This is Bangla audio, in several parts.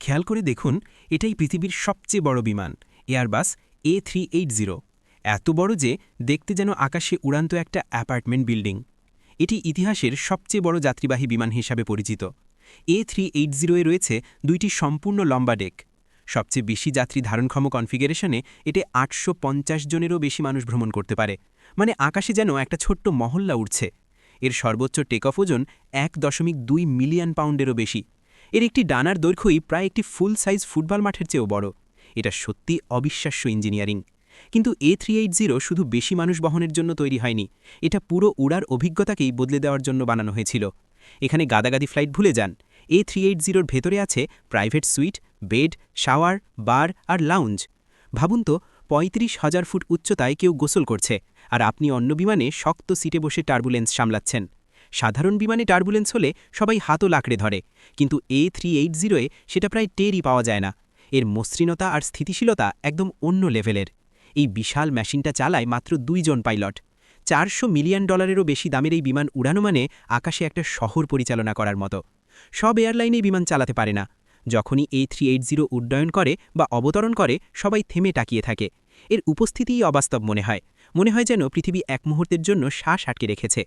খেয়াল করে দেখুন, এটাই পৃথিবীর সবচেয়ে বড় বিমান, এয়ারবাস A380। এত বড় যে দেখতে যেন আকাশে উড়ান্ত একটা অ্যাপার্টমেন্ট বিল্ডিং। এটি ইতিহাসের সবচেয়ে বড় যাত্রীবাহী বিমান হিসাবে পরিচিত। A380 এ রয়েছে 2টি সম্পূর্ণ লম্বা ডেক। সবচেয়ে বেশি যাত্রী ধারণক্ষম কনফিগারেশনে এতে 850 জনেরও বেশি মানুষ ভ্রমণ করতে পারে, মানে আকাশে যেন একটা ছোট্ট মহল্লা উড়ছে। এর সর্বোচ্চ টেক অফ ওজন 1.2 মিলিয়ন পাউন্ডেরও বেশি। এর একটি ডানার দৈর্ঘ্যই প্রায় একটি ফুল সাইজ ফুটবল মাঠের চেয়েও বড়। এটা সত্যি অবিশ্বাস্য ইঞ্জিনিয়ারিং। কিন্তু A380 শুধু বেশি মানুষ বহনের জন্য তৈরি হয়নি, এটা পুরো উড়ার অভিজ্ঞতাকেই বদলে দেওয়ার জন্য বানানো হয়েছিল। এখানে গাদাগাদি ফ্লাইট ভুলে যান। A380 ভেতরে আছে প্রাইভেট সুইট, বেড, শাওয়ার, বার আর লাউঞ্জ। ভাবুন তো, 35,000 ফুট উচ্চতায় কেউ গোসল করছে, আর আপনি অন্য বিমানে শক্ত সিটে বসে টার্বুলেন্স সামলাচ্ছেন। সাধারণ বিমানে টার্বুলেন্স হলে সবাই হাতও লাকড়ে ধরে, কিন্তু A380 সেটা প্রায় টেরই পাওয়া যায় না। এর মসৃণতা আর স্থিতিশীলতা একদম অন্য লেভেলের। এই বিশাল মেশিনটা চালায় মাত্র 2 জন পাইলট। $400 মিলিয়ন বেশি দামের এই বিমান উড়ানো মানে আকাশে একটা শহর পরিচালনা করার মতো। সব এয়ারলাইনেই বিমান চালাতে পারে না। যখনই A380 উড্ডয়ন করে বা অবতরণ করে, সবাই থেমে তাকিয়ে থাকে। এর উপস্থিতিই অবাস্তব মনে হয় যেন পৃথিবী এক মুহূর্তের জন্য শ্বাস আটকে রেখেছে।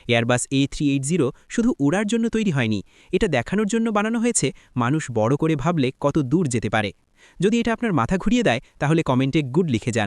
এয়ারবাস A380 শুধু উড়ার জন্য তৈরি হয়নি, এটা দেখানোর জন্য বানানো হয়েছে মানুষ বড় করে ভাবলে কত দূর যেতে পারে। যদি এটা আপনার মাথা ঘুরিয়ে দেয়, তাহলে কমেন্টে গুড লিখে যান।